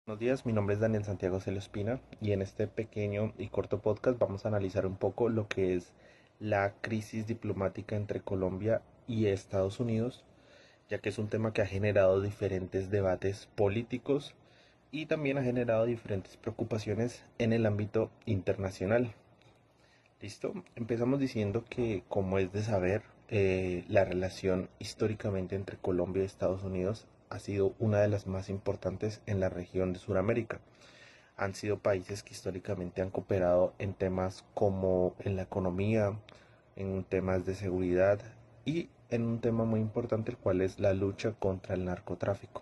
Buenos días, mi nombre es Daniel Santiago Celespina y en este pequeño y corto podcast vamos a analizar un poco lo que es la crisis diplomática entre Colombia y Estados Unidos, ya que es un tema que ha generado diferentes debates políticos y también ha generado diferentes preocupaciones en el ámbito internacional. ¿Listo? Empezamos diciendo que, como es de saber, la relación históricamente entre Colombia y Estados Unidos ha sido una de las más importantes en la región de Sudamérica. Han sido países que históricamente han cooperado en temas como en la economía, en temas de seguridad y en un tema muy importante, el cual es la lucha contra el narcotráfico,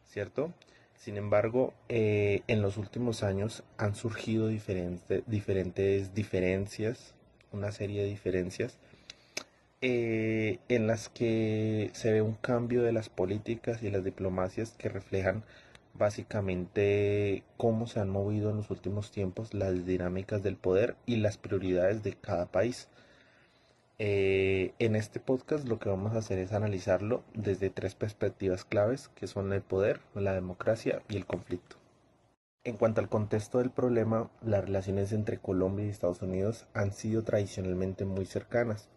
¿cierto? Sin embargo, en los últimos años han surgido diferentes diferencias, una serie de diferencias, en las que se ve un cambio de las políticas y las diplomacias que reflejan básicamente cómo se han movido en los últimos tiempos las dinámicas del poder y las prioridades de cada país. En este podcast lo que vamos a hacer es analizarlo desde tres perspectivas claves, que son el poder, la democracia y el conflicto. En cuanto al contexto del problema, las relaciones entre Colombia y Estados Unidos han sido tradicionalmente muy cercanas,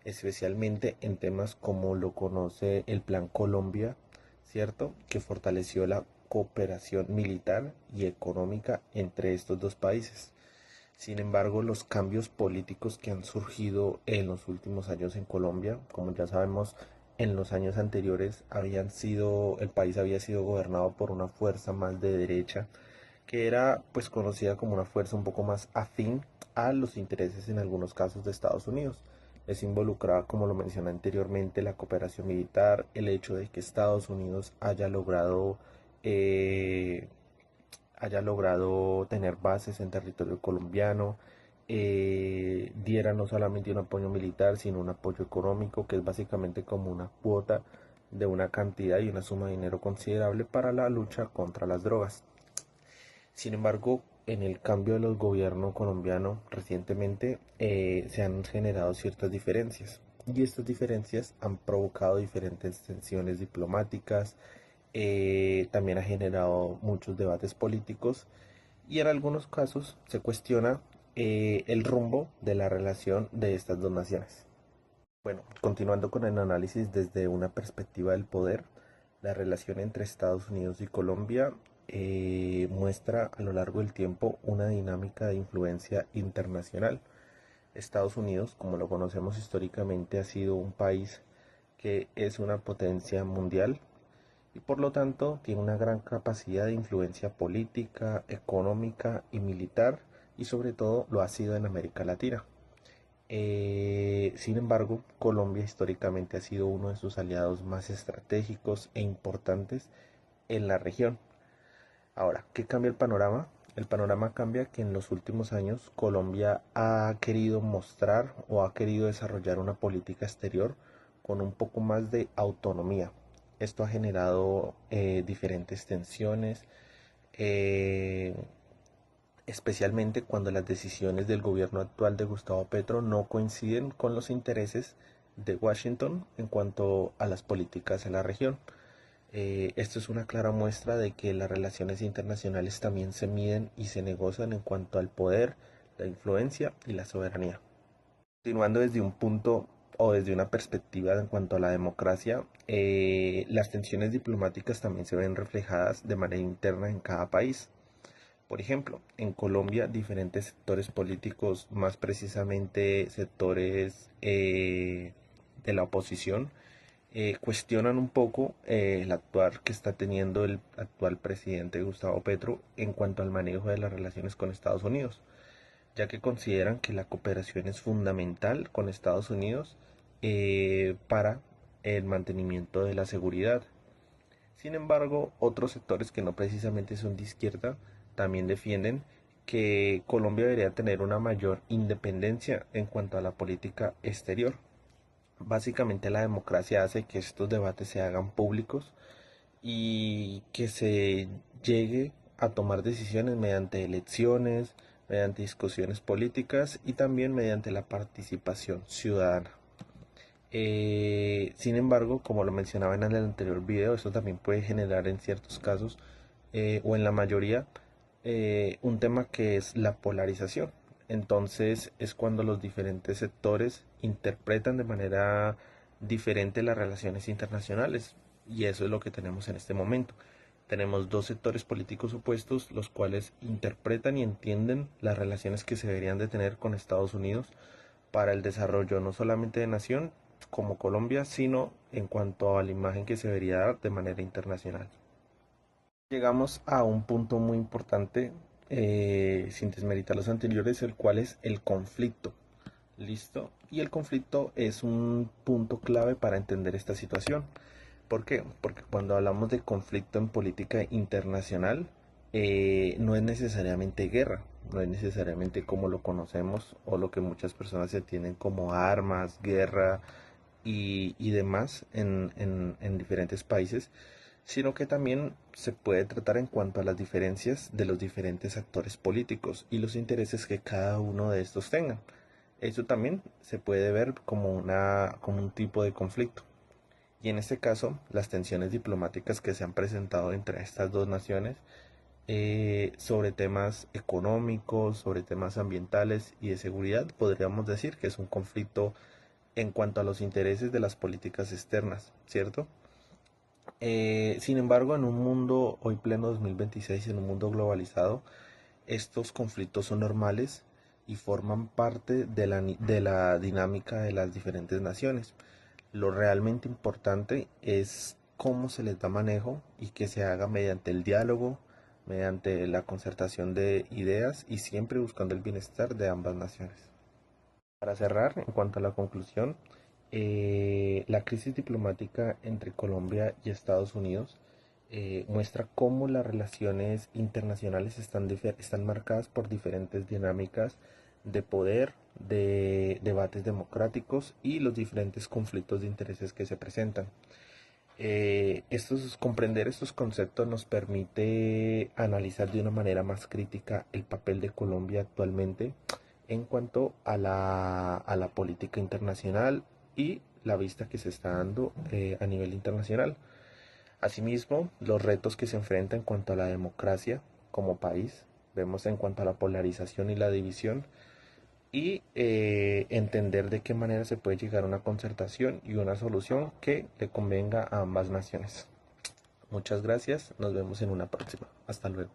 especialmente en temas como lo conoce el Plan Colombia, ¿cierto? Que fortaleció la cooperación militar y económica entre estos dos países. Sin embargo, los cambios políticos que han surgido en los últimos años en Colombia, como ya sabemos, en los años anteriores el país había sido gobernado por una fuerza más de derecha, que era pues conocida como una fuerza un poco más afín a los intereses en algunos casos de Estados Unidos. Es involucrada, como lo mencioné anteriormente, la cooperación militar, el hecho de que Estados Unidos eh, haya logrado tener bases en territorio colombiano, diera no solamente un apoyo militar, sino un apoyo económico, que es básicamente como una cuota de una cantidad y una suma de dinero considerable para la lucha contra las drogas. Sin embargo, en el cambio de los gobiernos colombianos recientemente se han generado ciertas diferencias y estas diferencias han provocado diferentes tensiones diplomáticas, también ha generado muchos debates políticos y en algunos casos se cuestiona el rumbo de la relación de estas dos naciones. Bueno, continuando con el análisis desde una perspectiva del poder, la relación entre Estados Unidos y Colombia muestra a lo largo del tiempo una dinámica de influencia internacional. Estados Unidos, como lo conocemos históricamente, ha sido un país que es una potencia mundial y por lo tanto tiene una gran capacidad de influencia política, económica y militar y sobre todo lo ha sido en América Latina. Sin embargo, Colombia históricamente ha sido uno de sus aliados más estratégicos e importantes en la región. Ahora, ¿qué cambia el panorama? El panorama cambia que en los últimos años Colombia ha querido mostrar o ha querido desarrollar una política exterior con un poco más de autonomía. Esto ha generado diferentes tensiones, eh, especialmente cuando las decisiones del gobierno actual de Gustavo Petro no coinciden con los intereses de Washington en cuanto a las políticas en la región. Esto es una clara muestra de que las relaciones internacionales también se miden y se negocian en cuanto al poder, la influencia y la soberanía. Continuando desde un punto o desde una perspectiva en cuanto a la democracia, las tensiones diplomáticas también se ven reflejadas de manera interna en cada país. Por ejemplo, en Colombia diferentes sectores políticos, más precisamente sectores de la oposición, cuestionan un poco el actuar que está teniendo el actual presidente Gustavo Petro en cuanto al manejo de las relaciones con Estados Unidos, ya que consideran que la cooperación es fundamental con Estados Unidos para el mantenimiento de la seguridad. Sin embargo, otros sectores que no precisamente son de izquierda también defienden que Colombia debería tener una mayor independencia en cuanto a la política exterior. Básicamente la democracia hace que estos debates se hagan públicos y que se llegue a tomar decisiones mediante elecciones, mediante discusiones políticas y también mediante la participación ciudadana. Sin embargo, como lo mencionaba en el anterior video, esto también puede generar en ciertos casos o en la mayoría, un tema que es la polarización. Entonces es cuando los diferentes sectores interpretan de manera diferente las relaciones internacionales y eso es lo que tenemos en este momento. Tenemos dos sectores políticos opuestos, los cuales interpretan y entienden las relaciones que se deberían de tener con Estados Unidos para el desarrollo no solamente de nación como Colombia, sino en cuanto a la imagen que se debería dar de manera internacional. Llegamos a un punto muy importante, sin desmeritar los anteriores, el cual es el conflicto. ¿Listo? Y el conflicto es un punto clave para entender esta situación. ¿Por qué? Porque cuando hablamos de conflicto en política internacional, no es necesariamente guerra, no es necesariamente como lo conocemos o lo que muchas personas se tienen como armas, guerra y demás en diferentes países, sino que también se puede tratar en cuanto a las diferencias de los diferentes actores políticos y los intereses que cada uno de estos tengan. Eso también se puede ver como un tipo de conflicto. Y en este caso, las tensiones diplomáticas que se han presentado entre estas dos naciones sobre temas económicos, sobre temas ambientales y de seguridad, podríamos decir que es un conflicto en cuanto a los intereses de las políticas externas, ¿cierto? Sin embargo, en un mundo hoy pleno 2026, en un mundo globalizado, estos conflictos son normales y forman parte de la dinámica de las diferentes naciones. Lo realmente importante es cómo se les da manejo y que se haga mediante el diálogo, mediante la concertación de ideas y siempre buscando el bienestar de ambas naciones. Para cerrar, en cuanto a la conclusión, la crisis diplomática entre Colombia y Estados Unidos muestra cómo las relaciones internacionales están marcadas por diferentes dinámicas de poder, de debates democráticos y los diferentes conflictos de intereses que se presentan. Comprender estos conceptos nos permite analizar de una manera más crítica el papel de Colombia actualmente en cuanto a a la política internacional y la vista que se está dando a nivel internacional. Asimismo, los retos que se enfrentan en cuanto a la democracia como país, vemos en cuanto a la polarización y la división, y entender de qué manera se puede llegar a una concertación y una solución que le convenga a ambas naciones. Muchas gracias, nos vemos en una próxima. Hasta luego.